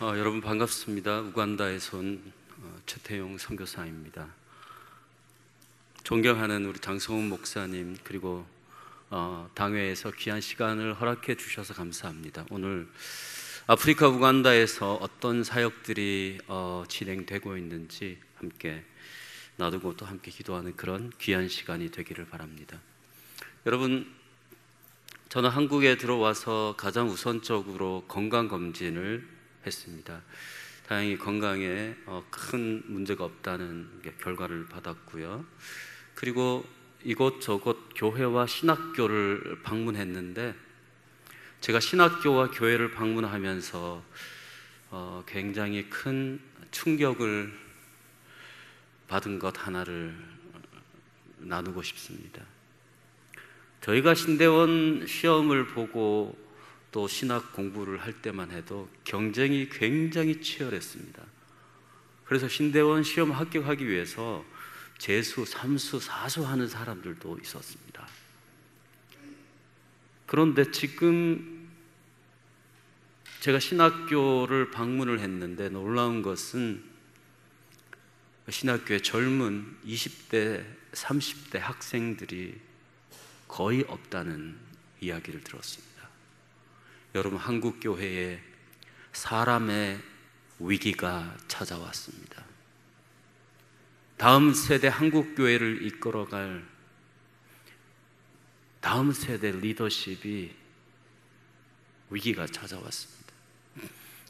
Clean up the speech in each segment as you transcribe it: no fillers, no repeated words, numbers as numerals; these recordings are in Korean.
여러분 반갑습니다. 우간다에서 온 최태용 선교사입니다. 존경하는 우리 장성훈 목사님, 그리고 당회에서 귀한 시간을 허락해 주셔서 감사합니다. 오늘 아프리카 우간다에서 어떤 사역들이 진행되고 있는지 함께 나누고 또 함께 기도하는 그런 귀한 시간이 되기를 바랍니다. 여러분, 저는 한국에 들어와서 가장 우선적으로 건강검진을 했습니다. 다행히 건강에 큰 문제가 없다는 결과를 받았고요. 그리고 이곳저곳 교회와 신학교를 방문했는데, 제가 신학교와 교회를 방문하면서 굉장히 큰 충격을 받은 것 하나를 나누고 싶습니다. 저희가 신대원 시험을 보고 또 신학 공부를 할 때만 해도 경쟁이 굉장히 치열했습니다. 그래서 신대원 시험 합격하기 위해서 재수, 삼수, 사수 하는 사람들도 있었습니다. 그런데 지금 제가 신학교를 방문을 했는데 놀라운 것은 신학교에 젊은 20대, 30대 학생들이 거의 없다는 이야기를 들었습니다. 여러분, 한국 교회에 사람의 위기가 찾아왔습니다. 다음 세대 한국 교회를 이끌어갈 다음 세대 리더십이 위기가 찾아왔습니다.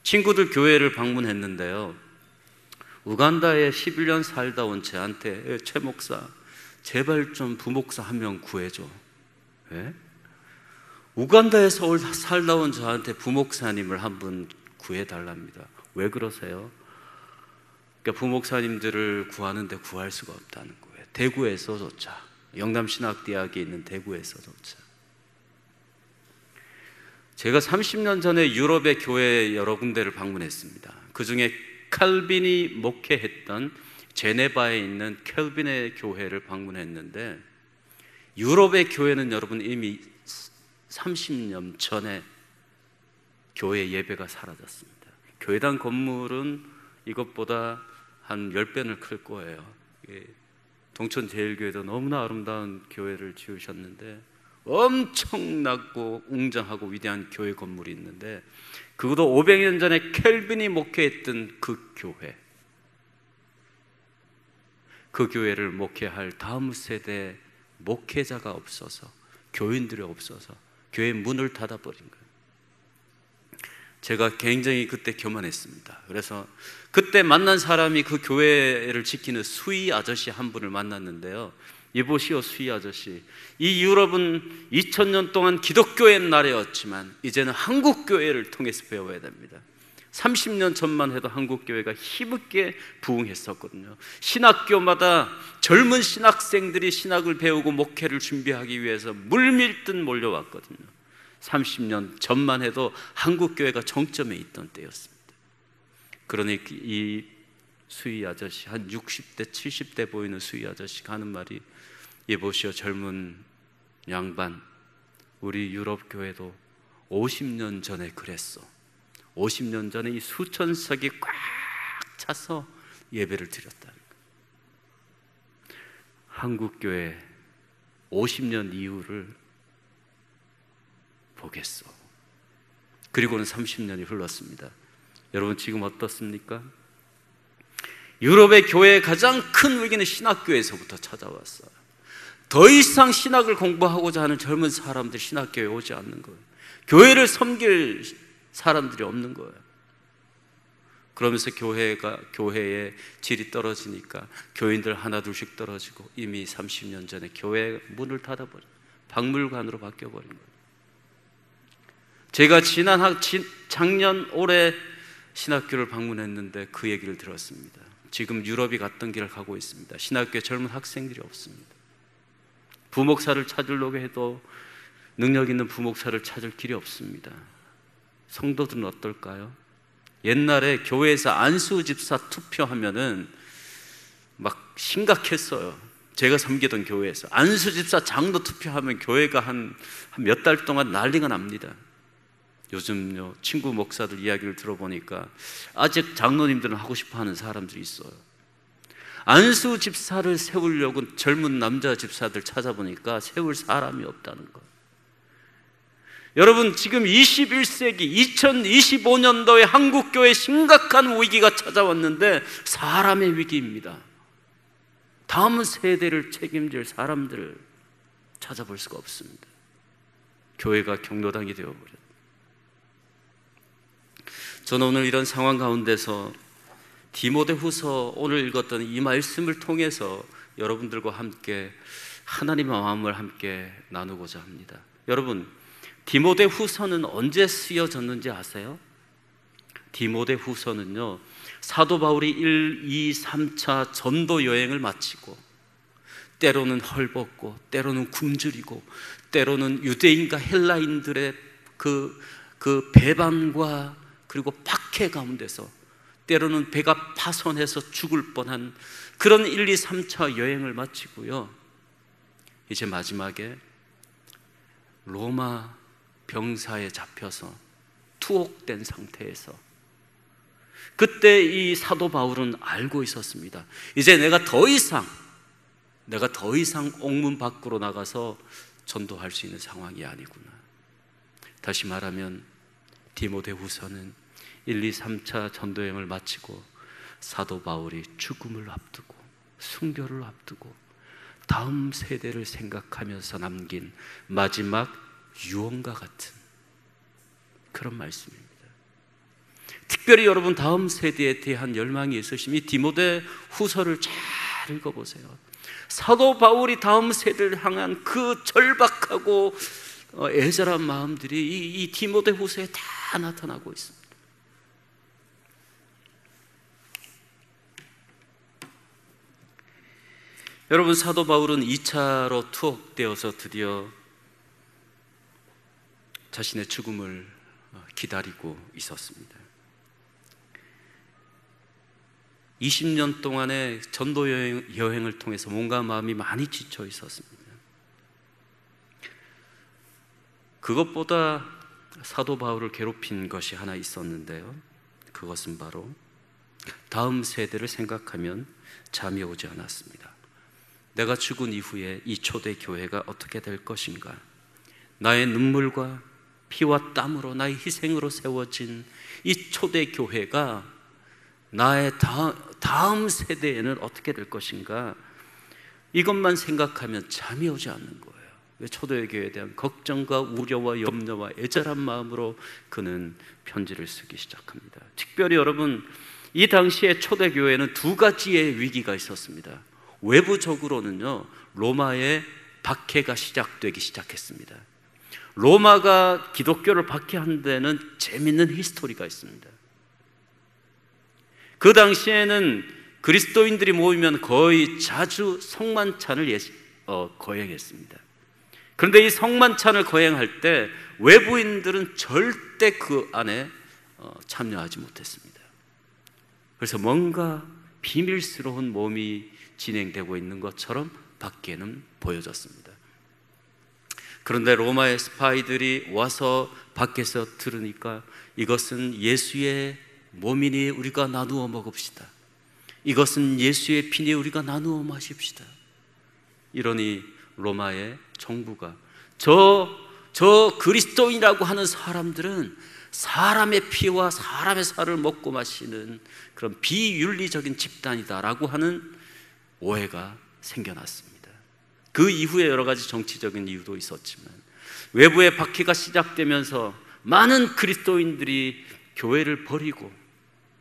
친구들 교회를 방문했는데요, 우간다에 11년 살다 온 저한테 최 목사, 제발 좀 부목사 한 명 구해줘. 왜? 우간다에서 살다 온 저한테 부목사님을 한 분 구해달랍니다. 왜 그러세요? 그러니까 부목사님들을 구하는데 구할 수가 없다는 거예요. 대구에서조차, 영남신학대학에 있는 대구에서조차. 제가 30년 전에 유럽의 교회 여러 군데를 방문했습니다. 그 중에 칼빈이 목회했던 제네바에 있는 켈빈의 교회를 방문했는데, 유럽의 교회는 여러분 이미 30년 전에 교회 예배가 사라졌습니다. 교회당 건물은 이것보다 한 10배는 클 거예요. 동천제일교회도 너무나 아름다운 교회를 지으셨는데, 엄청나고 웅장하고 위대한 교회 건물이 있는데, 그것도 500년 전에 켈빈이 목회했던 그 교회, 그 교회를 목회할 다음 세대 목회자가 없어서, 교인들이 없어서 교회 문을 닫아버린 거예요. 제가 굉장히 그때 교만했습니다. 그래서 그때 만난 사람이 그 교회를 지키는 수위 아저씨 한 분을 만났는데요, 이보시오 수위 아저씨, 이 유럽은 2000년 동안 기독교의 나라였지만 이제는 한국교회를 통해서 배워야 됩니다. 30년 전만 해도 한국교회가 힘있게 부흥했었거든요. 신학교마다 젊은 신학생들이 신학을 배우고 목회를 준비하기 위해서 물밀듯 몰려왔거든요. 30년 전만 해도 한국교회가 정점에 있던 때였습니다. 그러니 이 수위 아저씨, 한 60대, 70대 보이는 수위 아저씨가 하는 말이, 여보시오 젊은 양반, 우리 유럽 교회도 50년 전에 그랬어. 50년 전에 이 수천 석이 꽉 차서 예배를 드렸다는 거예요. 한국교회 50년 이후를 보겠어. 그리고는 30년이 흘렀습니다. 여러분, 지금 어떻습니까? 유럽의 교회의 가장 큰 위기는 신학교에서부터 찾아왔어요. 더 이상 신학을 공부하고자 하는 젊은 사람들 신학교에 오지 않는 거예요. 교회를 섬길 사람들이 없는 거예요. 그러면서 교회의 질이 떨어지니까 교인들 하나 둘씩 떨어지고 이미 30년 전에 교회 문을 닫아버린, 박물관으로 바뀌어버린 거예요. 제가 작년 올해 신학교를 방문했는데 그 얘기를 들었습니다. 지금 유럽이 갔던 길을 가고 있습니다. 신학교에 젊은 학생들이 없습니다. 부목사를 찾으려고 해도 능력 있는 부목사를 찾을 길이 없습니다. 성도들은 어떨까요? 옛날에 교회에서 안수 집사 투표하면은 막 심각했어요. 제가 섬기던 교회에서 안수 집사 장로 투표하면 교회가 한 몇 달 동안 난리가 납니다. 요즘요 친구 목사들 이야기를 들어보니까 아직 장로님들은 하고 싶어하는 사람들이 있어요. 안수 집사를 세우려고 젊은 남자 집사들 찾아보니까 세울 사람이 없다는 것. 여러분, 지금 21세기 2025년도에 한국교회에 심각한 위기가 찾아왔는데 사람의 위기입니다. 다음 세대를 책임질 사람들을 찾아볼 수가 없습니다. 교회가 경로당이 되어버렸다. 저는 오늘 이런 상황 가운데서 디모데후서 오늘 읽었던 이 말씀을 통해서 여러분들과 함께 하나님의 마음을 함께 나누고자 합니다. 여러분, 디모데후서는 언제 쓰여졌는지 아세요? 디모데후서는요 사도 바울이 1, 2, 3차 전도 여행을 마치고 때로는 헐벗고 때로는 굶주리고 때로는 유대인과 헬라인들의 그 배반과 그리고 박해 가운데서 때로는 배가 파손해서 죽을 뻔한 그런 1, 2, 3차 여행을 마치고요 이제 마지막에 로마 병사에 잡혀서 투옥된 상태에서 그때 이 사도 바울은 알고 있었습니다. 이제 내가 더 이상 옥문 밖으로 나가서 전도할 수 있는 상황이 아니구나. 다시 말하면 디모데후서는 1, 2, 3차 전도여행을 마치고 사도 바울이 죽음을 앞두고 순교를 앞두고 다음 세대를 생각하면서 남긴 마지막 유언과 같은 그런 말씀입니다. 특별히 여러분 다음 세대에 대한 열망이 있으시면 이 디모데후서를 잘 읽어보세요. 사도 바울이 다음 세대를 향한 그 절박하고 애절한 마음들이 이 디모데후서에 다 나타나고 있습니다. 여러분, 사도 바울은 2차로 투옥되어서 드디어 자신의 죽음을 기다리고 있었습니다. 20년 동안의 전도 여행을 통해서 몸과 마음이 많이 지쳐 있었습니다. 그것보다 사도 바울을 괴롭힌 것이 하나 있었는데요, 그것은 바로 다음 세대를 생각하면 잠이 오지 않았습니다. 내가 죽은 이후에 이 초대 교회가 어떻게 될 것인가? 나의 눈물과 피와 땀으로 나의 희생으로 세워진 이 초대 교회가 나의 다음 세대에는 어떻게 될 것인가? 이것만 생각하면 잠이 오지 않는 거예요. 초대 교회에 대한 걱정과 우려와 염려와 애절한 마음으로 그는 편지를 쓰기 시작합니다. 특별히 여러분, 이 당시에 초대 교회는 두 가지의 위기가 있었습니다. 외부적으로는요, 로마의 박해가 시작되기 시작했습니다. 로마가 기독교를 박해한 데는 재밌는 히스토리가 있습니다. 그 당시에는 그리스도인들이 모이면 거의 자주 성만찬을 거행했습니다. 그런데 이 성만찬을 거행할 때 외부인들은 절대 그 안에 참여하지 못했습니다. 그래서 뭔가 비밀스러운 몸이 진행되고 있는 것처럼 밖에는 보여졌습니다. 그런데 로마의 스파이들이 와서 밖에서 들으니까 이것은 예수의 몸이니 우리가 나누어 먹읍시다. 이것은 예수의 피니 우리가 나누어 마십시다. 이러니 로마의 정부가 저 그리스도인이라고 하는 사람들은 사람의 피와 사람의 살을 먹고 마시는 그런 비윤리적인 집단이다라고 하는 오해가 생겨났습니다. 그 이후에 여러 가지 정치적인 이유도 있었지만 외부의 박해가 시작되면서 많은 그리스도인들이 교회를 버리고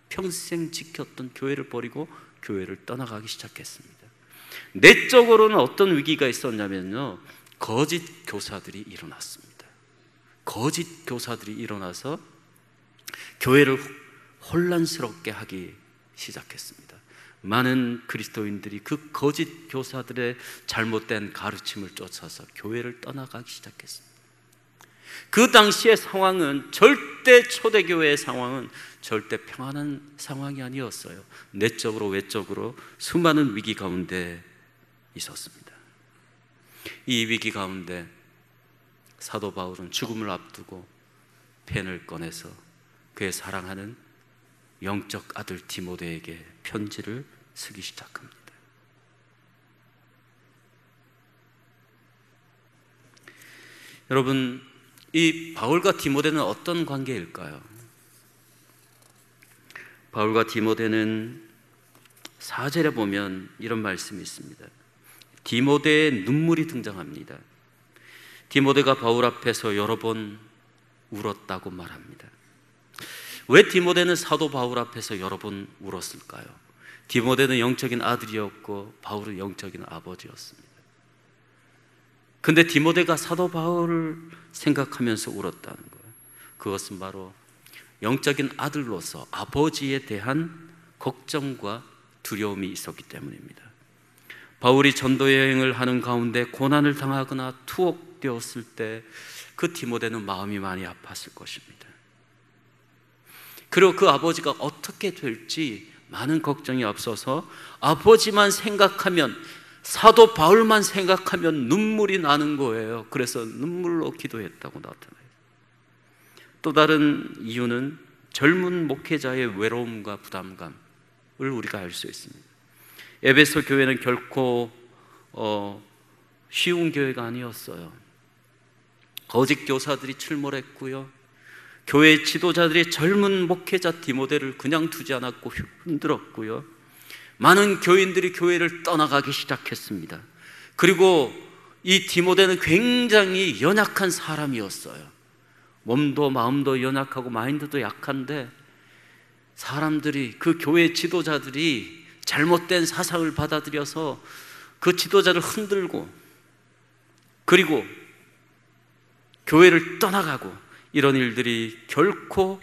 평생 지켰던 교회를 버리고 교회를 떠나가기 시작했습니다. 내적으로는 어떤 위기가 있었냐면요, 거짓 교사들이 일어났습니다. 거짓 교사들이 일어나서 교회를 혼란스럽게 하기 시작했습니다. 많은 그리스도인들이 그 거짓 교사들의 잘못된 가르침을 쫓아서 교회를 떠나가기 시작했습니다. 그 당시의 상황은 절대 초대교회의 상황은 절대 평안한 상황이 아니었어요. 내적으로 외적으로 수많은 위기 가운데 있었습니다. 이 위기 가운데 사도 바울은 죽음을 앞두고 펜을 꺼내서 그의 사랑하는 영적 아들 디모데에게 편지를 쓰기 시작합니다. 여러분, 이 바울과 디모데는 어떤 관계일까요? 바울과 디모데는 4절에 보면 이런 말씀이 있습니다. 디모데의 눈물이 등장합니다. 디모데가 바울 앞에서 여러 번 울었다고 말합니다. 왜 디모데는 사도 바울 앞에서 여러 번 울었을까요? 디모데는 영적인 아들이었고 바울은 영적인 아버지였습니다. 근데 디모데가 사도 바울을 생각하면서 울었다는 거예요. 그것은 바로 영적인 아들로서 아버지에 대한 걱정과 두려움이 있었기 때문입니다. 바울이 전도 여행을 하는 가운데 고난을 당하거나 투옥되었을 때 그 디모데는 마음이 많이 아팠을 것입니다. 그리고 그 아버지가 어떻게 될지 많은 걱정이 앞서서 아버지만 생각하면, 사도 바울만 생각하면 눈물이 나는 거예요. 그래서 눈물로 기도했다고 나타나요. 또 다른 이유는 젊은 목회자의 외로움과 부담감을 우리가 알 수 있습니다. 에베소 교회는 결코 쉬운 교회가 아니었어요. 거짓 교사들이 출몰했고요, 교회 지도자들이 젊은 목회자 디모데를 그냥 두지 않았고 흔들었고요, 많은 교인들이 교회를 떠나가기 시작했습니다. 그리고 이 디모데는 굉장히 연약한 사람이었어요. 몸도 마음도 연약하고 마인드도 약한데, 사람들이, 그 교회 지도자들이 잘못된 사상을 받아들여서 그 지도자를 흔들고, 그리고 교회를 떠나가고, 이런 일들이 결코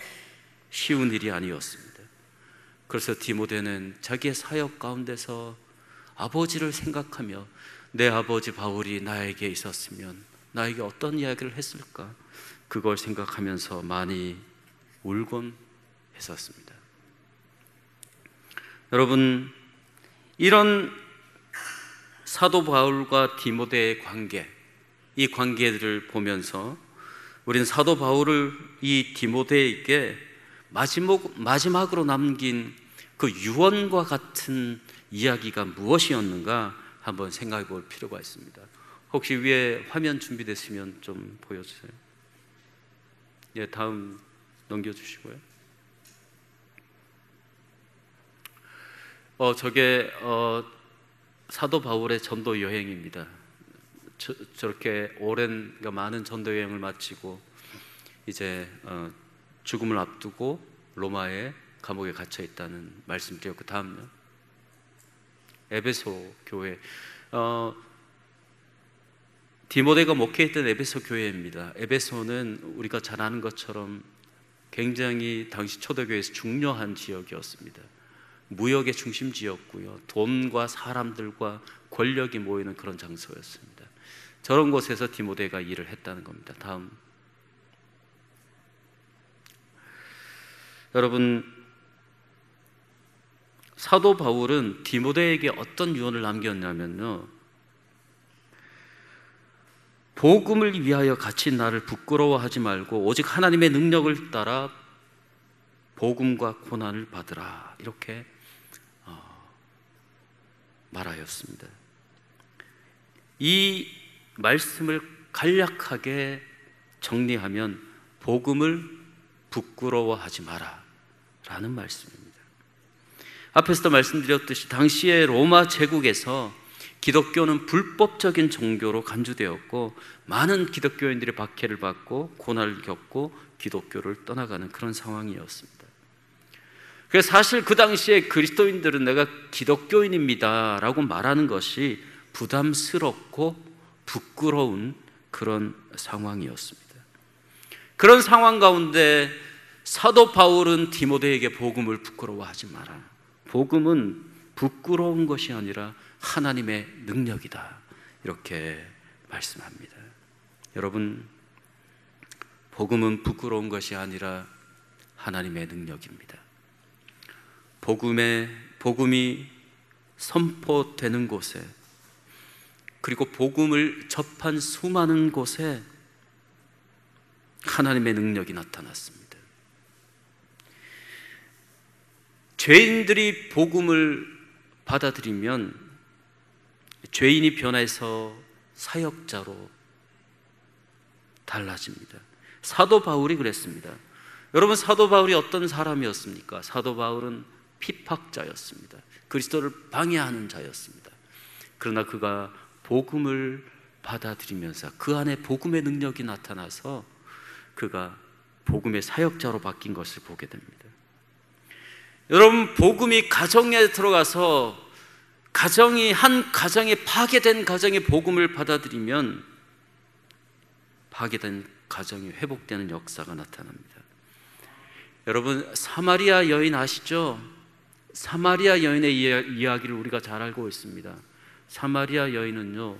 쉬운 일이 아니었습니다. 그래서 디모데는 자기의 사역 가운데서 아버지를 생각하며, 내 아버지 바울이 나에게 있었으면 나에게 어떤 이야기를 했을까, 그걸 생각하면서 많이 울곤 했었습니다. 여러분, 이런 사도 바울과 디모데의 관계, 이 관계들을 보면서 우리는 사도 바울을 이 디모데에게 마지막으로 남긴 그 유언과 같은 이야기가 무엇이었는가 한번 생각해 볼 필요가 있습니다. 혹시 위에 화면 준비됐으면 좀 보여주세요. 예, 다음 넘겨주시고요. 저게 사도 바울의 전도 여행입니다. 저렇게 오랜, 그러니까 많은 전도 여행을 마치고 이제 죽음을 앞두고 로마의 감옥에 갇혀 있다는 말씀드렸고, 다음요. 에베소 교회, 디모데가 목회했던 에베소 교회입니다. 에베소는 우리가 잘 아는 것처럼 굉장히 당시 초대교회에서 중요한 지역이었습니다. 무역의 중심지였고요, 돈과 사람들과 권력이 모이는 그런 장소였습니다. 저런 곳에서 디모데가 일을 했다는 겁니다. 다음. 여러분, 사도 바울은 디모데에게 어떤 유언을 남겼냐면요, 복음을 위하여 갇힌 나를 부끄러워하지 말고 오직 하나님의 능력을 따라 복음과 고난을 받으라, 이렇게 말하였습니다. 이 말씀을 간략하게 정리하면 복음을 부끄러워하지 마라 라는 말씀입니다. 앞에서도 말씀드렸듯이 당시의 로마 제국에서 기독교는 불법적인 종교로 간주되었고, 많은 기독교인들이 박해를 받고 고난을 겪고 기독교를 떠나가는 그런 상황이었습니다. 그래서 사실 그 당시에 그리스도인들은 내가 기독교인입니다 라고 말하는 것이 부담스럽고 부끄러운 그런 상황이었습니다. 그런 상황 가운데 사도 바울은 디모데에게 복음을 부끄러워하지 마라, 복음은 부끄러운 것이 아니라 하나님의 능력이다, 이렇게 말씀합니다. 여러분, 복음은 부끄러운 것이 아니라 하나님의 능력입니다. 복음이 선포되는 곳에, 그리고 복음을 접한 수많은 곳에 하나님의 능력이 나타났습니다. 죄인들이 복음을 받아들이면 죄인이 변해서 사역자로 달라집니다. 사도 바울이 그랬습니다. 여러분, 사도 바울이 어떤 사람이었습니까? 사도 바울은 핍박자였습니다. 그리스도를 방해하는 자였습니다. 그러나 그가 복음을 받아들이면서 그 안에 복음의 능력이 나타나서 그가 복음의 사역자로 바뀐 것을 보게 됩니다. 여러분, 복음이 가정에 들어가서 한 가정에 파괴된 가정의 복음을 받아들이면 파괴된 가정이 회복되는 역사가 나타납니다. 여러분, 사마리아 여인 아시죠? 사마리아 여인의 이야기를 우리가 잘 알고 있습니다. 사마리아 여인은요,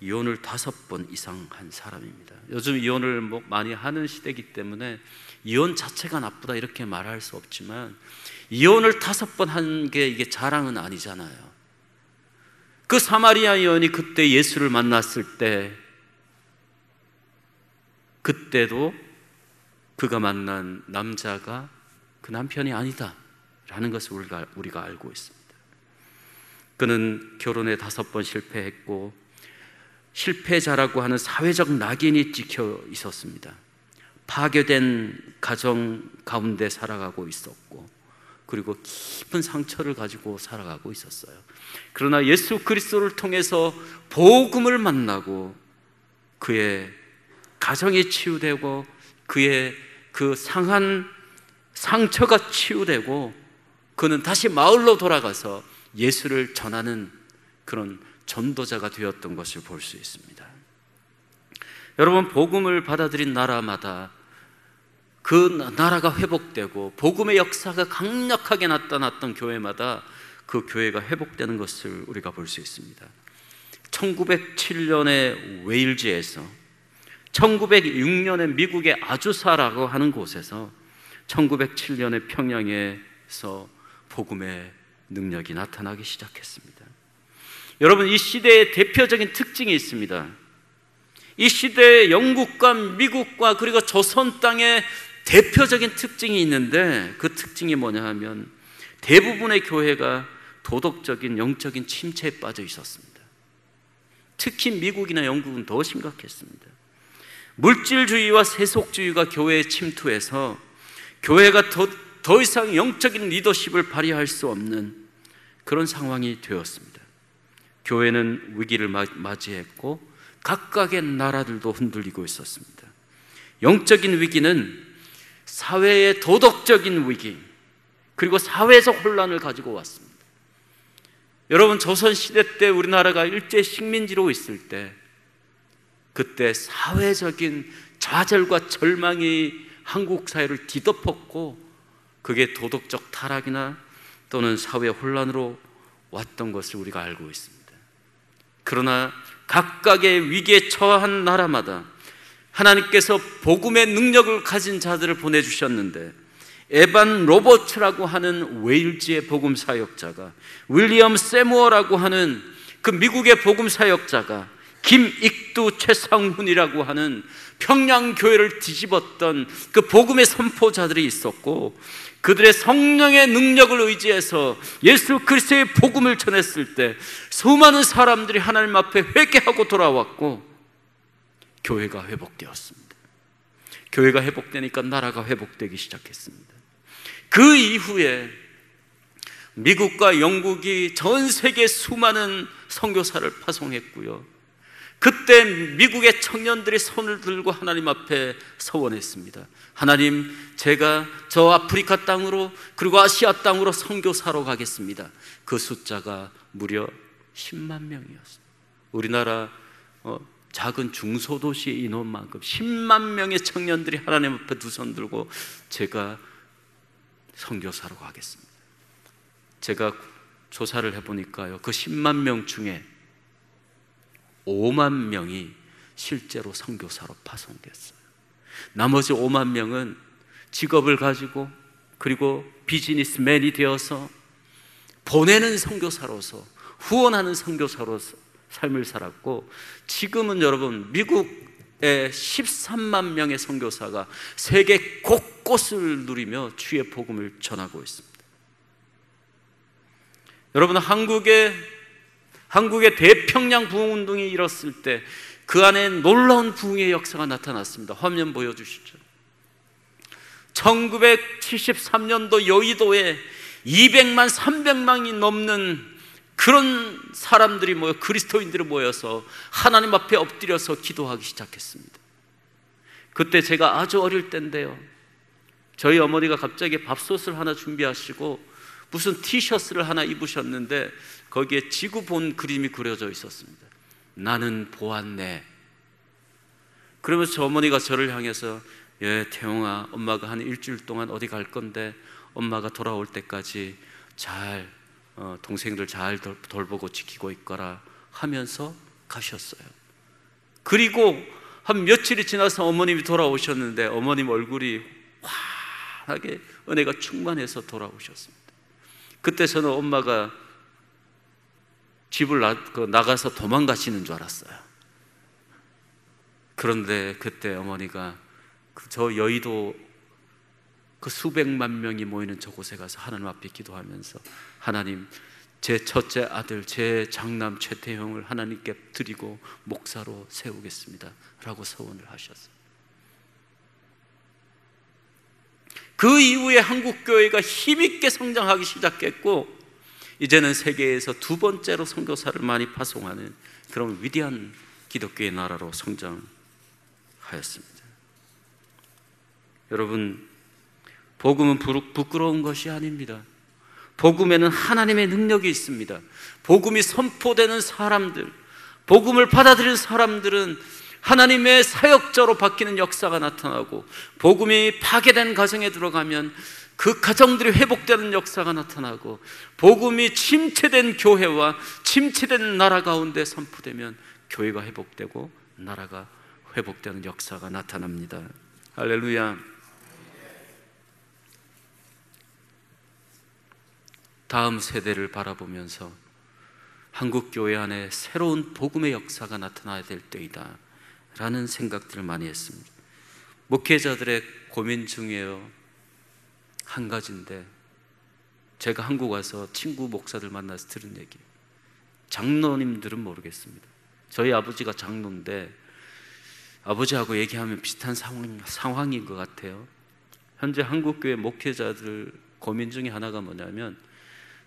이혼을 5번 이상 한 사람입니다. 요즘 이혼을 많이 하는 시대이기 때문에 이혼 자체가 나쁘다 이렇게 말할 수 없지만, 이혼을 5번 한 게 이게 자랑은 아니잖아요. 그 사마리아 여인이 그때 예수를 만났을 때, 그때도 그가 만난 남자가 그 남편이 아니다 라는 것을 우리가 알고 있습니다. 그는 결혼에 5번 실패했고 실패자라고 하는 사회적 낙인이 찍혀 있었습니다. 파괴된 가정 가운데 살아가고 있었고, 그리고 깊은 상처를 가지고 살아가고 있었어요. 그러나 예수 그리스도를 통해서 복음을 만나고 그의 가정이 치유되고 그의 그 상한 상처가 치유되고 그는 다시 마을로 돌아가서 예수를 전하는 그런 전도자가 되었던 것을 볼 수 있습니다. 여러분, 복음을 받아들인 나라마다 그 나라가 회복되고 복음의 역사가 강력하게 나타났던 교회마다 그 교회가 회복되는 것을 우리가 볼 수 있습니다. 1907년에 웨일즈에서, 1906년에 미국의 아주사라고 하는 곳에서, 1907년에 평양에서 복음의 능력이 나타나기 시작했습니다. 여러분, 이 시대의 대표적인 특징이 있습니다. 이 시대의 영국과 미국과 그리고 조선 땅에 대표적인 특징이 있는데, 그 특징이 뭐냐 하면 대부분의 교회가 도덕적인 영적인 침체에 빠져 있었습니다. 특히 미국이나 영국은 더 심각했습니다. 물질주의와 세속주의가 교회에 침투해서 교회가 더 이상 영적인 리더십을 발휘할 수 없는 그런 상황이 되었습니다. 교회는 위기를 맞이했고 각각의 나라들도 흔들리고 있었습니다. 영적인 위기는 사회의 도덕적인 위기, 그리고 사회적 혼란을 가지고 왔습니다. 여러분, 조선시대 때 우리나라가 일제 식민지로 있을 때, 그때 사회적인 좌절과 절망이 한국 사회를 뒤덮었고 그게 도덕적 타락이나 또는 사회 혼란으로 왔던 것을 우리가 알고 있습니다. 그러나 각각의 위기에 처한 나라마다 하나님께서 복음의 능력을 가진 자들을 보내주셨는데, 에반 로버츠라고 하는 웨일즈의 복음 사역자가, 윌리엄 세무어라고 하는 그 미국의 복음 사역자가, 김익두 최상훈이라고 하는 평양교회를 뒤집었던 그 복음의 선포자들이 있었고, 그들의 성령의 능력을 의지해서 예수 그리스도의 복음을 전했을 때 수많은 사람들이 하나님 앞에 회개하고 돌아왔고 교회가 회복되었습니다. 교회가 회복되니까 나라가 회복되기 시작했습니다. 그 이후에 미국과 영국이 전 세계 수많은 선교사를 파송했고요, 그때 미국의 청년들이 손을 들고 하나님 앞에 서원했습니다. 하나님, 제가 저 아프리카 땅으로 그리고 아시아 땅으로 선교사로 가겠습니다. 그 숫자가 무려 10만 명이었습니다. 우리나라 작은 중소도시 인원만큼 10만 명의 청년들이 하나님 앞에 두 손 들고 제가 선교사로 가겠습니다. 제가 조사를 해보니까요, 그 10만 명 중에 5만 명이 실제로 선교사로 파송됐어요. 나머지 5만 명은 직업을 가지고 그리고 비즈니스맨이 되어서 보내는 선교사로서, 후원하는 선교사로서 삶을 살았고, 지금은 여러분 미국 13만 명의 선교사가 세계 곳곳을 누리며 주의 복음을 전하고 있습니다. 여러분, 한국의 대평양 부흥운동이 일었을 때 그 안에 놀라운 부흥의 역사가 나타났습니다. 화면 보여주시죠. 1973년도 여의도에 200만, 300만이 넘는 그런 사람들이 그리스도인들이 모여서 하나님 앞에 엎드려서 기도하기 시작했습니다. 그때 제가 아주 어릴 때인데요, 저희 어머니가 갑자기 밥솥을 하나 준비하시고 무슨 티셔츠를 하나 입으셨는데 거기에 지구 본 그림이 그려져 있었습니다. 나는 보았네. 그러면서 저 어머니가 저를 향해서, 예, 태용아, 엄마가 한 일주일 동안 어디 갈 건데 엄마가 돌아올 때까지 잘 동생들 잘 돌보고 지키고 있거라 하면서 가셨어요. 그리고 한 며칠이 지나서 어머님이 돌아오셨는데 어머님 얼굴이 환하게 은혜가 충만해서 돌아오셨습니다. 그때 저는 엄마가 집을 나가서 도망가시는 줄 알았어요. 그런데 그때 어머니가 저 여의도 그 수백만 명이 모이는 저곳에 가서 하나님 앞에 기도하면서, 하나님, 제 첫째 아들, 제 장남 최태형을 하나님께 드리고 목사로 세우겠습니다 라고 서원을 하셨어요. 그 이후에 한국교회가 힘있게 성장하기 시작했고, 이제는 세계에서 두 번째로 선교사를 많이 파송하는 그런 위대한 기독교의 나라로 성장하였습니다. 여러분, 복음은 부끄러운 것이 아닙니다. 복음에는 하나님의 능력이 있습니다. 복음이 선포되는 사람들, 복음을 받아들이는 사람들은 하나님의 사역자로 바뀌는 역사가 나타나고, 복음이 파괴된 가정에 들어가면 그 가정들이 회복되는 역사가 나타나고, 복음이 침체된 교회와 침체된 나라 가운데 선포되면 교회가 회복되고 나라가 회복되는 역사가 나타납니다. 할렐루야. 다음 세대를 바라보면서 한국교회 안에 새로운 복음의 역사가 나타나야 될 때이다 라는 생각들을 많이 했습니다. 목회자들의 고민 중에요, 한 가지인데, 제가 한국 와서 친구 목사들 만나서 들은 얘기, 장로님들은 모르겠습니다. 저희 아버지가 장로인데 아버지하고 얘기하면 비슷한 상황인 것 같아요. 현재 한국교회 목회자들 고민 중에 하나가 뭐냐면,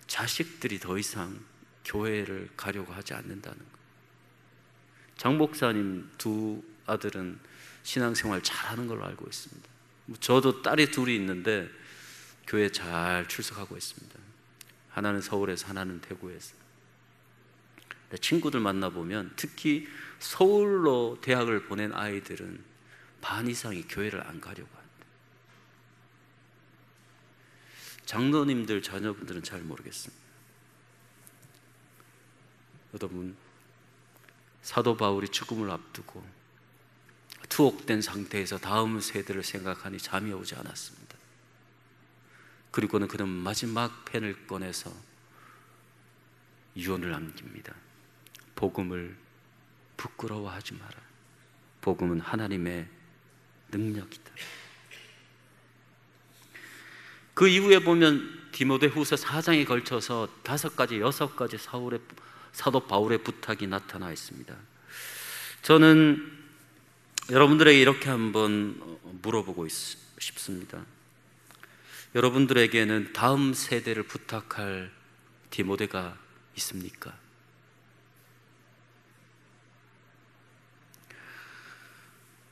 자식들이 더 이상 교회를 가려고 하지 않는다는 거. 장 목사님 두 아들은 신앙생활 잘하는 걸로 알고 있습니다. 저도 딸이 둘이 있는데 교회 잘 출석하고 있습니다. 하나는 서울에서, 하나는 대구에서. 친구들 만나보면 특히 서울로 대학을 보낸 아이들은 반 이상이 교회를 안 가려고 한다. 장로님들 자녀분들은 잘 모르겠습니다. 여러분, 사도 바울이 죽음을 앞두고 투옥된 상태에서 다음 세대를 생각하니 잠이 오지 않았습니다. 그리고는 그는 마지막 펜을 꺼내서 유언을 남깁니다. 복음을 부끄러워하지 마라. 복음은 하나님의 능력이다. 그 이후에 보면 디모데후서 4장에 걸쳐서 5가지, 6가지 사도 바울의 부탁이 나타나 있습니다. 저는 여러분들에게 이렇게 한번 물어보고 싶습니다. 여러분들에게는 다음 세대를 부탁할 디모데가 있습니까?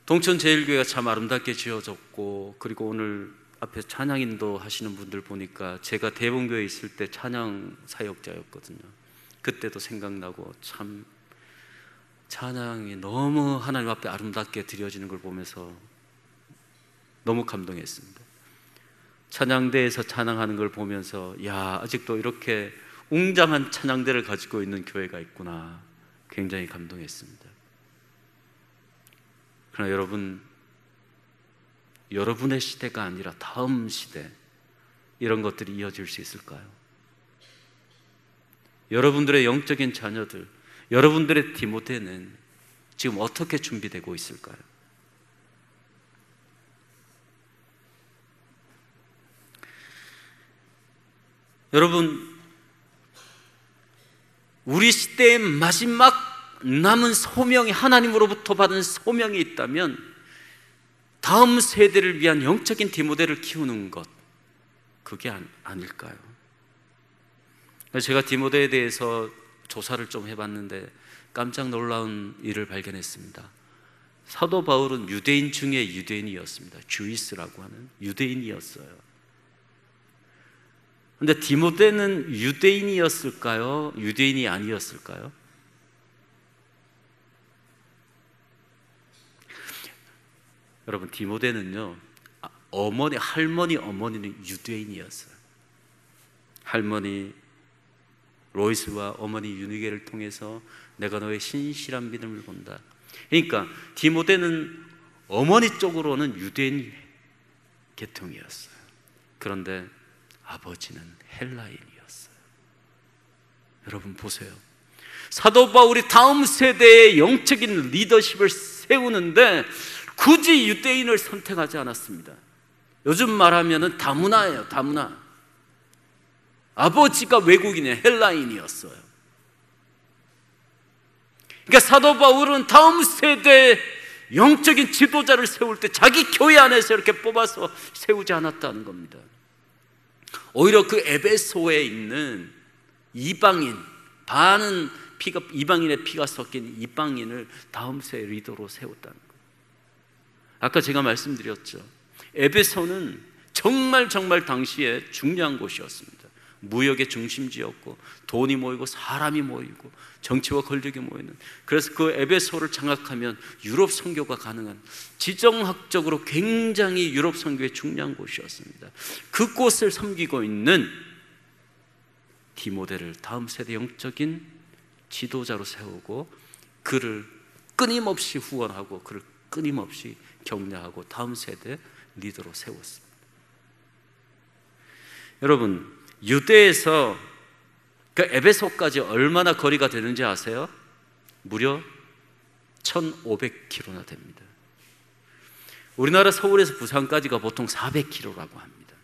동천제일교회가 참 아름답게 지어졌고, 그리고 오늘 앞에 찬양 인도하시는 분들 보니까 제가 대본교회에 있을 때 찬양 사역자였거든요. 그때도 생각나고, 참 찬양이 너무 하나님 앞에 아름답게 드려지는 걸 보면서 너무 감동했습니다. 찬양대에서 찬양하는 걸 보면서, 야, 아직도 이렇게 웅장한 찬양대를 가지고 있는 교회가 있구나, 굉장히 감동했습니다. 그러나 여러분, 여러분의 시대가 아니라 다음 시대, 이런 것들이 이어질 수 있을까요? 여러분들의 영적인 자녀들, 여러분들의 디모데는 지금 어떻게 준비되고 있을까요? 여러분, 우리 시대의 마지막 남은 소명이, 하나님으로부터 받은 소명이 있다면 다음 세대를 위한 영적인 디모델을 키우는 것, 그게 아닐까요? 제가 디모데에 대해서 조사를 좀 해봤는데 깜짝 놀라운 일을 발견했습니다. 사도 바울은 유대인 중에 유대인이었습니다. 주이스라고 하는 유대인이었어요. 그런데 디모데는 유대인이었을까요? 유대인이 아니었을까요? 여러분, 디모데는요, 어머니는 유대인이었어요. 할머니 로이스와 어머니 유니게를 통해서 내가 너의 신실한 믿음을 본다. 그러니까 디모데는 어머니 쪽으로는 유대인 계통이었어요. 그런데 아버지는 헬라인이었어요. 여러분 보세요. 사도 바울이 다음 세대의 영적인 리더십을 세우는데 굳이 유대인을 선택하지 않았습니다. 요즘 말하면 다문화예요. 다문화. 아버지가 외국인이에요. 헬라인이었어요. 그러니까 사도 바울은 다음 세대의 영적인 지도자를 세울 때 자기 교회 안에서 이렇게 뽑아서 세우지 않았다는 겁니다. 오히려 그 에베소에 있는 이방인, 반은 이방인의 피가 섞인 이방인을 다음 세대 리더로 세웠다는 거예요. 아까 제가 말씀드렸죠. 에베소는 정말 당시에 중요한 곳이었습니다. 무역의 중심지였고 돈이 모이고 사람이 모이고 정치와 권력이 모이는, 그래서 그 에베소를 장악하면 유럽 선교가 가능한, 지정학적으로 굉장히 유럽 선교의 중요한 곳이었습니다. 그곳을 섬기고 있는 디모데를 다음 세대 영적인 지도자로 세우고 그를 끊임없이 후원하고 그를 끊임없이 격려하고 다음 세대 리더로 세웠습니다. 여러분, 유대에서 그 에베소까지 얼마나 거리가 되는지 아세요? 무려 1,500km나 됩니다. 우리나라 서울에서 부산까지가 보통 400km라고 합니다.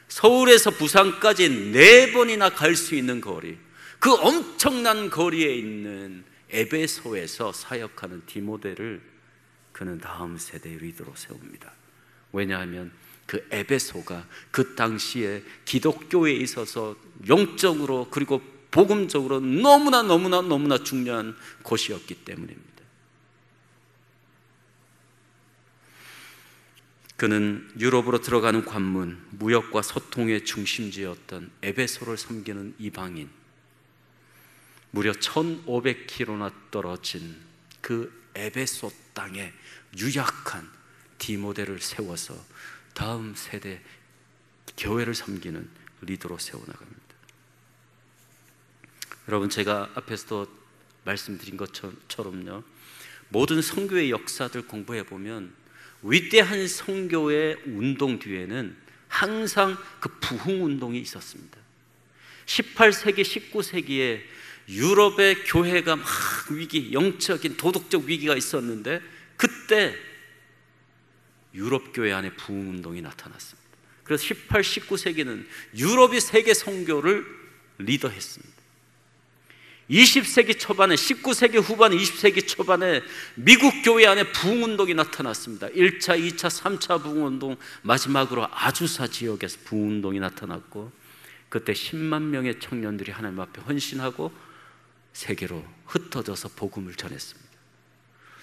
서울에서 부산까지 4번이나 갈 수 있는 거리, 그 엄청난 거리에 있는 에베소에서 사역하는 디모데를 그는 다음 세대의 리더로 세웁니다. 왜냐하면 그 에베소가 그 당시에 기독교에 있어서 영적으로 그리고 복음적으로 너무나 중요한 곳이었기 때문입니다. 그는 유럽으로 들어가는 관문, 무역과 소통의 중심지였던 에베소를 섬기는 이방인, 무려 1,500km나 떨어진 그 에베소 땅에 유약한 디모데를 세워서 다음 세대 교회를 섬기는 리더로 세워나갑니다. 여러분, 제가 앞에서도 말씀드린 것처럼요, 모든 선교의 역사들 공부해 보면 위대한 선교의 운동 뒤에는 항상 그 부흥운동이 있었습니다. 18세기, 19세기에 유럽의 교회가 막 위기, 영적인 도덕적 위기가 있었는데 그때 유럽 교회 안에 부흥운동이 나타났습니다. 그래서 18, 19세기는 유럽이 세계 선교를 리더했습니다. 20세기 초반에, 19세기 후반, 20세기 초반에 미국 교회 안에 부흥운동이 나타났습니다. 1차, 2차, 3차 부흥운동, 마지막으로 아주사 지역에서 부흥운동이 나타났고 그때 10만 명의 청년들이 하나님 앞에 헌신하고 세계로 흩어져서 복음을 전했습니다.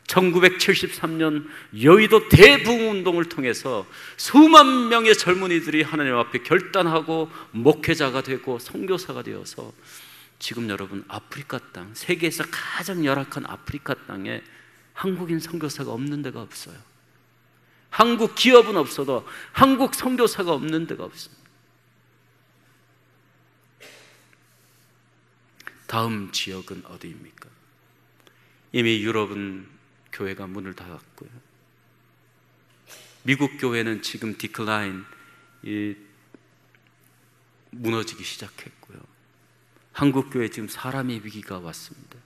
1973년 여의도 대부흥운동을 통해서 수만 명의 젊은이들이 하나님 앞에 결단하고 목회자가 되고 선교사가 되어서 지금 여러분, 아프리카 땅, 세계에서 가장 열악한 아프리카 땅에 한국인 선교사가 없는 데가 없어요. 한국 기업은 없어도 한국 선교사가 없는 데가 없습니다. 다음 지역은 어디입니까? 이미 유럽은 교회가 문을 닫았고요. 미국 교회는 지금 디클라인, 무너지기 시작했고요. 한국 교회 지금 사람의 위기가 왔습니다.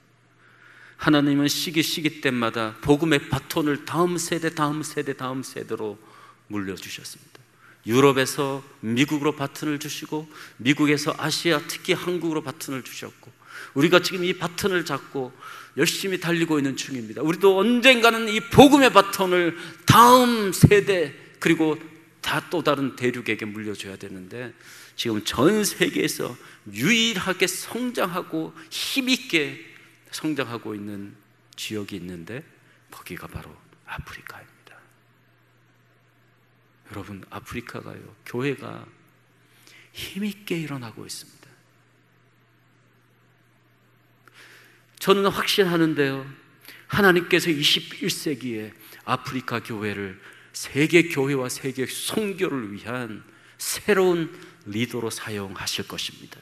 하나님은 시기 때마다 복음의 바톤을 다음 세대로 물려주셨습니다. 유럽에서 미국으로 바튼을 주시고 미국에서 아시아, 특히 한국으로 바튼을 주셨고 우리가 지금 이 바튼을 잡고 열심히 달리고 있는 중입니다. 우리도 언젠가는 이 복음의 바톤을 다음 세대 그리고 또 다른 대륙에게 물려줘야 되는데 지금 전 세계에서 유일하게 성장하고 힘있게 성장하고 있는 지역이 있는데 거기가 바로 아프리카입니다. 여러분, 아프리카가요, 교회가 힘있게 일어나고 있습니다. 저는 확신하는데요, 하나님께서 21세기에 아프리카 교회를 세계 교회와 세계 선교를 위한 새로운 리더로 사용하실 것입니다.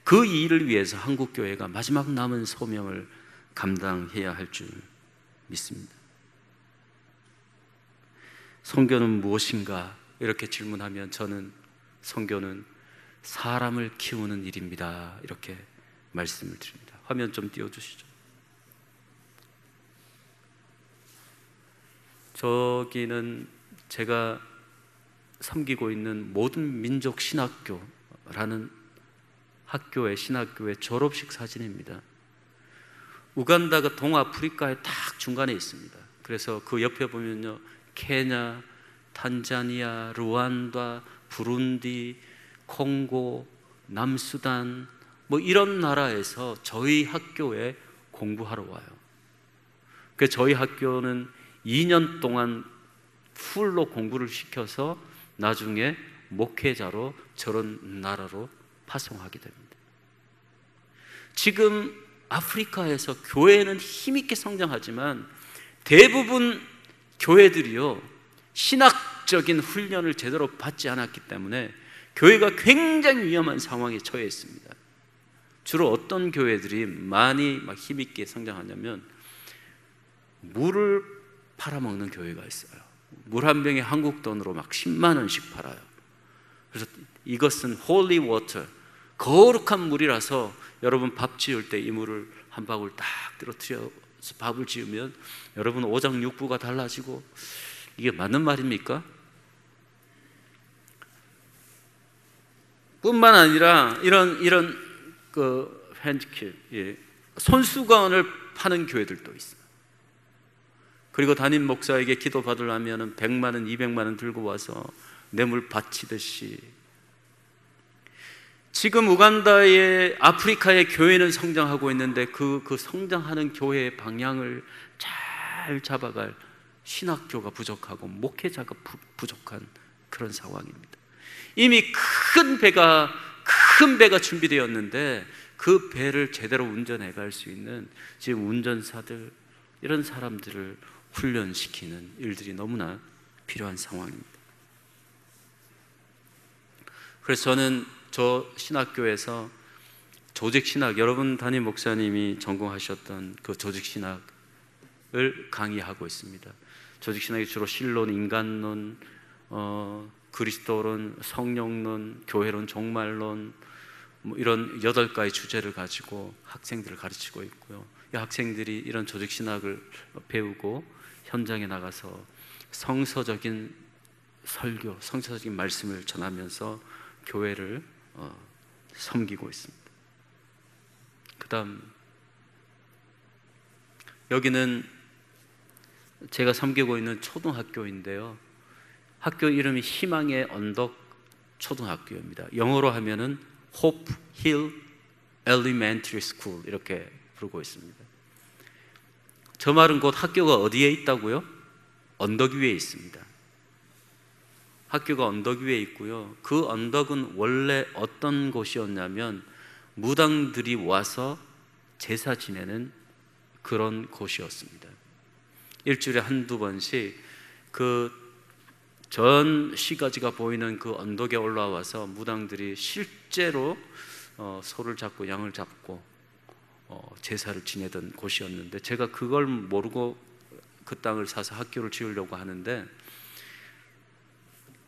그 일을 위해서 한국 교회가 마지막 남은 소명을 감당해야 할 줄 믿습니다. 선교는 무엇인가? 이렇게 질문하면 저는 선교는 사람을 키우는 일입니다. 이렇게 말씀을 드립니다. 화면 좀 띄워주시죠. 저기는 제가 섬기고 있는 모든 민족 신학교라는 학교의 신학교의 졸업식 사진입니다. 우간다가 동아프리카의 딱 중간에 있습니다. 그래서 그 옆에 보면요, 케냐, 탄자니아, 루안다, 부룬디, 콩고, 남수단 뭐 이런 나라에서 저희 학교에 공부하러 와요. 그래서 저희 학교는 2년 동안 풀로 공부를 시켜서 나중에 목회자로 저런 나라로 파송하게 됩니다. 지금 아프리카에서 교회는 힘있게 성장하지만 대부분 교회들이요, 신학적인 훈련을 제대로 받지 않았기 때문에 교회가 굉장히 위험한 상황에 처해 있습니다. 주로 어떤 교회들이 많이 막 힘있게 성장하냐면 물을 팔아먹는 교회가 있어요. 물 한 병에 한국 돈으로 막 10만 원씩 팔아요. 그래서 이것은 홀리 워터, 거룩한 물이라서 여러분 밥 지을 때 이 물을 한 바구리 딱 떨어뜨려서 밥을 지으면 여러분 오장육부가 달라지고, 이게 맞는 말입니까? 뿐만 아니라 이런 그 핸드킬, 손수건을 파는 교회들도 있어요. 그리고 담임 목사에게 기도 받으려면 100만 원, 200만 원 들고 와서 뇌물 바치듯이. 지금 우간다의 아프리카의 교회는 성장하고 있는데 그 성장하는 교회의 방향을 잘 잡아갈 신학교가 부족하고 목회자가 부족한 그런 상황입니다. 이미 큰 배가 준비되었는데 그 배를 제대로 운전해 갈 수 있는 지금 운전사들, 이런 사람들을 훈련시키는 일들이 너무나 필요한 상황입니다. 그래서 저는 저 신학교에서 조직신학, 여러분 담임 목사님이 전공하셨던 그 조직신학을 강의하고 있습니다. 조직신학이 주로 신론, 인간론, 그리스도론, 성령론, 교회론, 종말론, 뭐 이런 8가지 주제를 가지고 학생들을 가르치고 있고요. 이 학생들이 이런 조직신학을 배우고 현장에 나가서 성서적인 설교, 성서적인 말씀을 전하면서 교회를 섬기고 있습니다. 그 다음, 여기는 제가 섬기고 있는 초등학교인데요, 학교 이름이 희망의 언덕 초등학교입니다. 영어로 하면은 Hope Hill Elementary School 이렇게 부르고 있습니다. 저 말은 곧 학교가 어디에 있다고요? 언덕 위에 있습니다. 학교가 언덕 위에 있고요, 그 언덕은 원래 어떤 곳이었냐면 무당들이 와서 제사 지내는 그런 곳이었습니다. 일주일에 한두 번씩 그 전 시가지가 보이는 그 언덕에 올라와서 무당들이 실제로 소를 잡고 양을 잡고 제사를 지내던 곳이었는데, 제가 그걸 모르고 그 땅을 사서 학교를 지으려고 하는데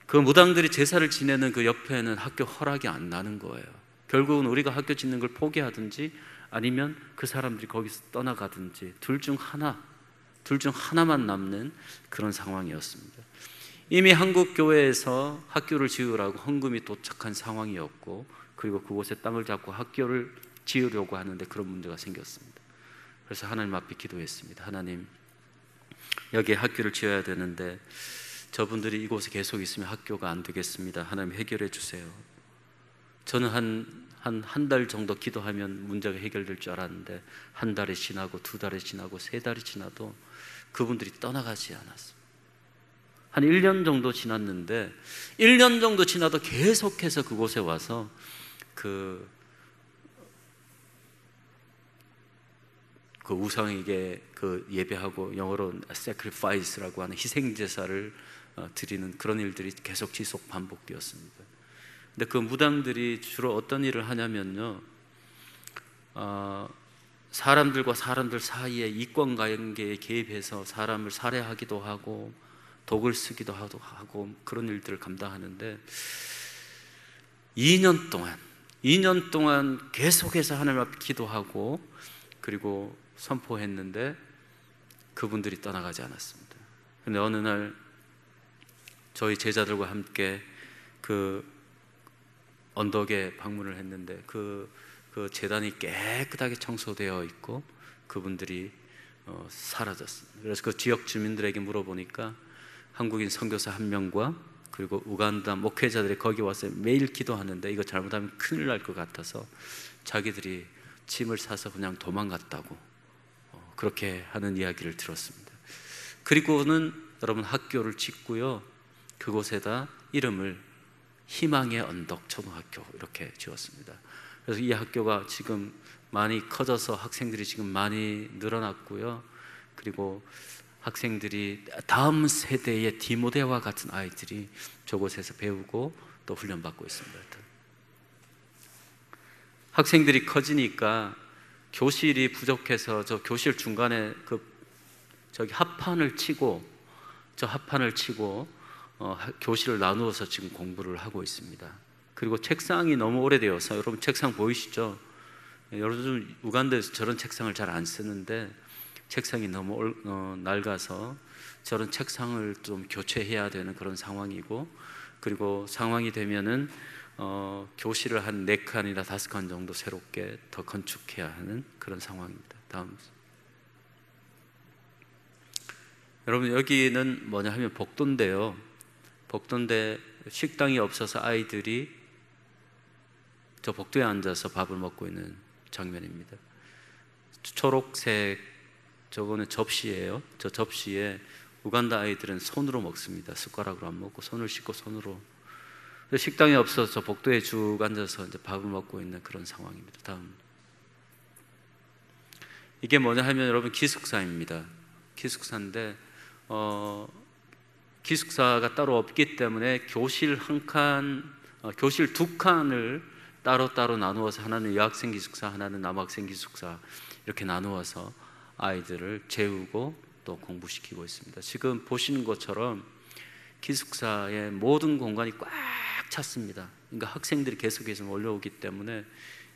그 무당들이 제사를 지내는 그 옆에는 학교 허락이 안 나는 거예요. 결국은 우리가 학교 짓는 걸 포기하든지 아니면 그 사람들이 거기서 떠나가든지 둘 중 하나만 남는 그런 상황이었습니다. 이미 한국 교회에서 학교를 지으라고 헌금이 도착한 상황이었고, 그리고 그곳에 땅을 잡고 학교를 지으려고 하는데 그런 문제가 생겼습니다. 그래서 하나님 앞에 기도했습니다. 하나님, 여기에 학교를 지어야 되는데 저분들이 이곳에 계속 있으면 학교가 안 되겠습니다. 하나님 해결해 주세요. 저는 한 달 정도 기도하면 문제가 해결될 줄 알았는데 한 달이 지나고 두 달이 지나고 세 달이 지나도 그분들이 떠나가지 않았습니다. 한 1년 정도 지났는데 1년 정도 지나도 계속해서 그곳에 와서 그 우상에게 예배하고, 영어로 sacrifice라고 하는 희생제사를 드리는 그런 일들이 계속 지속 반복되었습니다. 근데 그 무당들이 주로 어떤 일을 하냐면요, 사람들과 사람들 사이에 이권 관계에 개입해서 사람을 살해하기도 하고 독을 쓰기도 하고 그런 일들을 감당하는데 2년 동안 계속해서 하나님 앞에 기도하고 그리고 선포했는데 그분들이 떠나가지 않았습니다. 그런데 어느 날 저희 제자들과 함께 그 언덕에 방문을 했는데 그 제단이 깨끗하게 청소되어 있고 그분들이 사라졌습니다. 그래서 그 지역 주민들에게 물어보니까 한국인 선교사 한 명과 그리고 우간다 목회자들이 거기 와서 매일 기도하는데 이거 잘못하면 큰일 날 것 같아서 자기들이 짐을 싸서 그냥 도망갔다고 그렇게 하는 이야기를 들었습니다. 그리고는 여러분 학교를 짓고요, 그곳에다 이름을 희망의 언덕 초등학교 이렇게 지었습니다. 그래서 이 학교가 지금 많이 커져서 학생들이 지금 많이 늘어났고요, 그리고 학생들이 다음 세대의 디모데와 같은 아이들이 저곳에서 배우고 또 훈련받고 있습니다. 학생들이 커지니까 교실이 부족해서 저 교실 중간에 저기 합판을 치고 교실을 나누어서 지금 공부를 하고 있습니다. 그리고 책상이 너무 오래되어서, 여러분 책상 보이시죠? 요즘 우간다에서 저런 책상을 잘 안 쓰는데 책상이 너무 낡아서 저런 책상을 좀 교체해야 되는 그런 상황이고, 그리고 상황이 되면은 교실을 한 4칸이나 5칸 정도 새롭게 더 건축해야 하는 그런 상황입니다. 다음. 여러분 여기는 뭐냐 하면 복도인데요, 복도인데 식당이 없어서 아이들이 저 복도에 앉아서 밥을 먹고 있는 장면입니다. 초록색 저거는 접시예요. 저 접시에 우간다 아이들은 손으로 먹습니다. 숟가락으로 안 먹고 손을 씻고 손으로. 식당이 없어서 저 복도에 쭉 앉아서 이제 밥을 먹고 있는 그런 상황입니다. 다음. 이게 뭐냐 하면 여러분 기숙사입니다. 기숙사인데 기숙사가 따로 없기 때문에 교실 2칸을 따로따로 나누어서, 하나는 여학생 기숙사, 하나는 남학생 기숙사 이렇게 나누어서 아이들을 재우고 또 공부시키고 있습니다. 지금 보시는 것처럼 기숙사의 모든 공간이 꽉 찼습니다. 그러니까 학생들이 계속해서 몰려오기 때문에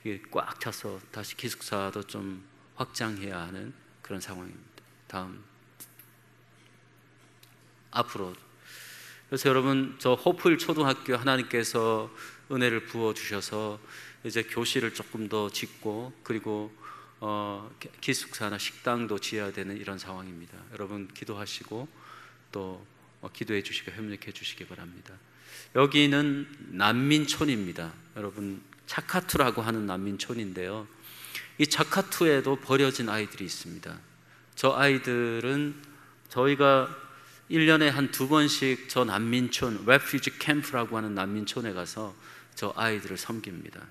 이게 꽉 차서 다시 기숙사도 좀 확장해야 하는 그런 상황입니다. 다음. 앞으로. 그래서 여러분 저 호프힐 초등학교 하나님께서 은혜를 부어주셔서 이제 교실을 조금 더 짓고 그리고 기숙사나 식당도 지어야 되는 이런 상황입니다. 여러분 기도하시고 또 기도해 주시고 협력해 주시기 바랍니다. 여기는 난민촌입니다. 여러분 차카투라고 하는 난민촌인데요, 이 차카투에도 버려진 아이들이 있습니다. 저 아이들은 저희가 1년에 한 2번씩 저 난민촌, 레퓨지 캠프라고 하는 난민촌에 가서 저 아이들을 섬깁니다.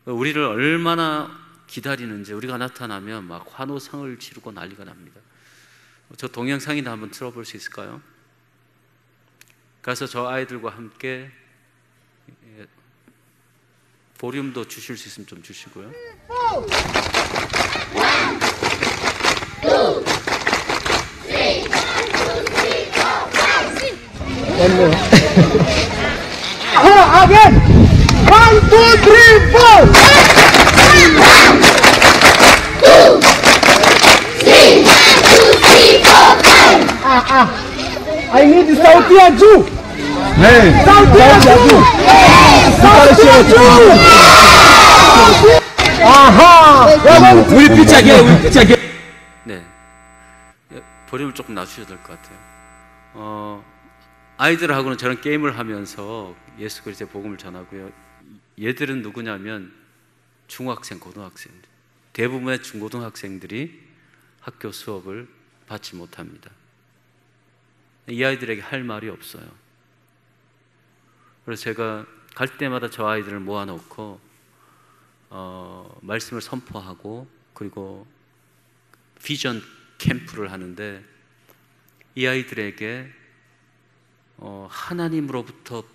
우리를 얼마나 기다리는지, 우리가 나타나면 막 환호성을 지르고 난리가 납니다. 저 동영상이나 한번 틀어볼 수 있을까요? 가서 저 아이들과 함께 볼륨도 주실 수 있으면 좀 주시고요. Again! 1, 2, 3, 4! 1, 2, 3, 4, 5! I need Saudi Jew. Saudi Jew. Saudi Jew. 아하. 우리 피차게. 네, 볼륨을 조금 낮추셔야 될 것 같아요. 아이들하고는 저런 게임을 하면서 예수 그리스도의 복음을 전하고요. 얘들은 누구냐면 중학생, 고등학생들. 대부분의 중고등학생들이 학교 수업을 받지 못합니다. 이 아이들에게 할 말이 없어요. 그래서 제가 갈 때마다 저 아이들을 모아놓고 말씀을 선포하고 그리고 비전 캠프를 하는데 이 아이들에게 하나님으로부터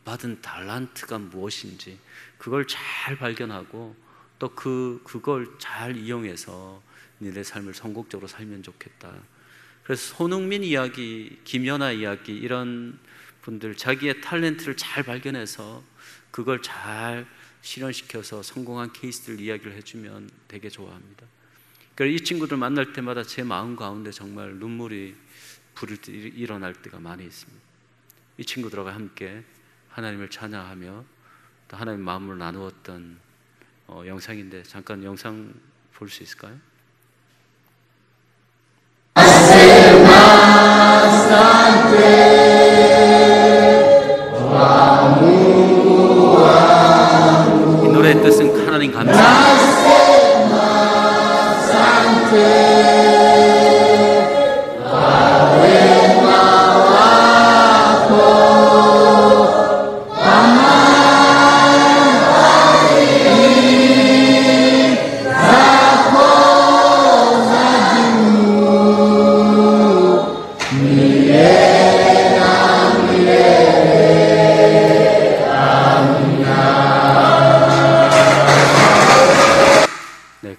받은 달란트가 무엇인지 그걸 잘 발견하고 또 그걸 잘 이용해서 니네 삶을 성공적으로 살면 좋겠다. 그래서 손흥민 이야기, 김연아 이야기 이런 분들 자기의 탤런트를 잘 발견해서 그걸 잘 실현시켜서 성공한 케이스들 이야기를 해주면 되게 좋아합니다. 그래서 이 친구들 만날 때마다 제 마음 가운데 정말 눈물이 부를 때 일어날 때가 많이 있습니다. 이 친구들과 함께 하나님을 찬양하며 또 하나님의 마음을 나누었던 영상인데 잠깐 영상 볼 수 있을까요? 이 노래의 뜻은 하나님 감사합니다.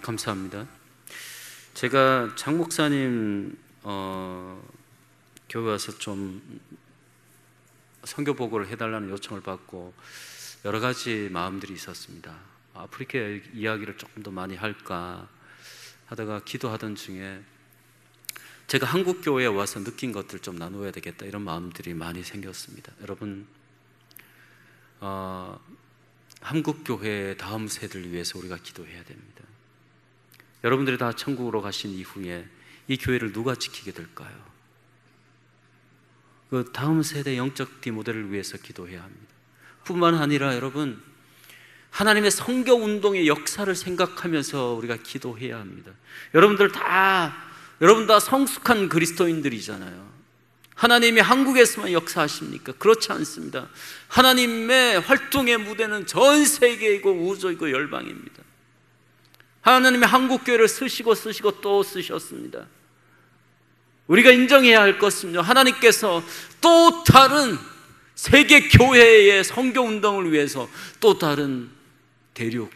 감사합니다. 제가 장 목사님 교회 와서 좀 선교 보고를 해달라는 요청을 받고 여러 가지 마음들이 있었습니다. 아프리카 이야기를 조금 더 많이 할까 하다가 기도하던 중에 제가 한국 교회에 와서 느낀 것들 좀 나누어야 되겠다 이런 마음들이 많이 생겼습니다. 여러분 한국 교회의 다음 세대를 위해서 우리가 기도해야 됩니다. 여러분들이 다 천국으로 가신 이후에 이 교회를 누가 지키게 될까요? 그 다음 세대 영적 디모델을 위해서 기도해야 합니다. 뿐만 아니라 여러분 하나님의 선교 운동의 역사를 생각하면서 우리가 기도해야 합니다. 여러분 다 성숙한 그리스도인들이잖아요. 하나님이 한국에서만 역사하십니까? 그렇지 않습니다. 하나님의 활동의 무대는 전 세계이고 우주이고 열방입니다. 하나님이 한국교회를 쓰시고 또 쓰셨습니다. 우리가 인정해야 할 것은요, 하나님께서 또 다른 세계교회의 선교운동을 위해서 또 다른 대륙,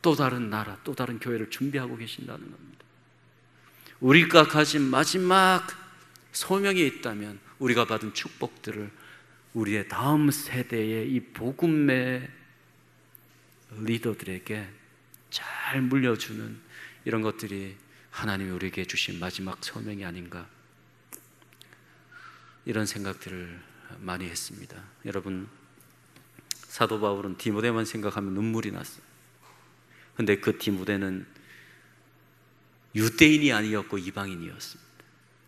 또 다른 나라, 또 다른 교회를 준비하고 계신다는 겁니다. 우리가 가진 마지막 소명이 있다면 우리가 받은 축복들을 우리의 다음 세대의 이 복음의 리더들에게 잘 물려주는 이런 것들이 하나님이 우리에게 주신 마지막 소명이 아닌가, 이런 생각들을 많이 했습니다. 여러분, 사도 바울은 디모데만 생각하면 눈물이 났어요. 근데 그 디모데는 유대인이 아니었고 이방인이었습니다.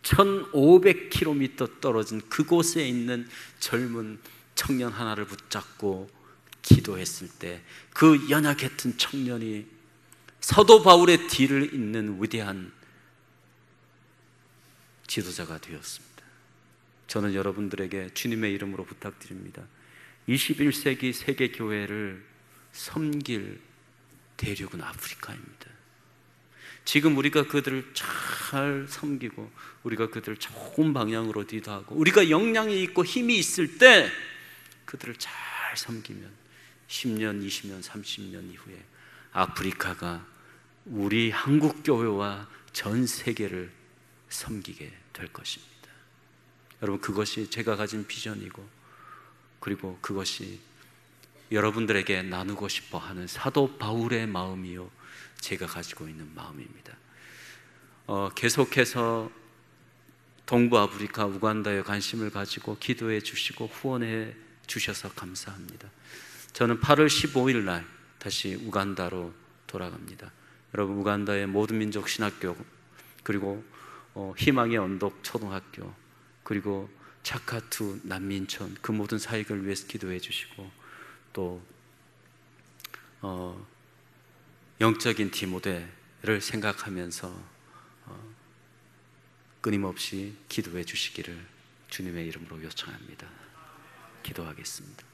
1500km 떨어진 그곳에 있는 젊은 청년 하나를 붙잡고 기도했을 때 그 연약했던 청년이 사도 바울의 뒤를 잇는 위대한 지도자가 되었습니다. 저는 여러분들에게 주님의 이름으로 부탁드립니다. 21세기 세계교회를 섬길 대륙은 아프리카입니다. 지금 우리가 그들을 잘 섬기고 우리가 그들을 좋은 방향으로 리드하고 우리가 역량이 있고 힘이 있을 때 그들을 잘 섬기면 10년, 20년, 30년 이후에 아프리카가 우리 한국교회와 전 세계를 섬기게 될 것입니다. 여러분, 그것이 제가 가진 비전이고 그리고 그것이 여러분들에게 나누고 싶어 하는 사도 바울의 마음이요, 제가 가지고 있는 마음입니다. 계속해서 동부 아프리카 우간다에 관심을 가지고 기도해 주시고 후원해 주셔서 감사합니다. 저는 8월 15일 날 다시 우간다로 돌아갑니다. 여러분, 우간다의 모든 민족 신학교, 그리고 희망의 언덕 초등학교, 그리고 차카투 난민촌, 그 모든 사역을 위해서 기도해 주시고, 또 영적인 디모데를 생각하면서 끊임없이 기도해 주시기를 주님의 이름으로 요청합니다. 기도하겠습니다.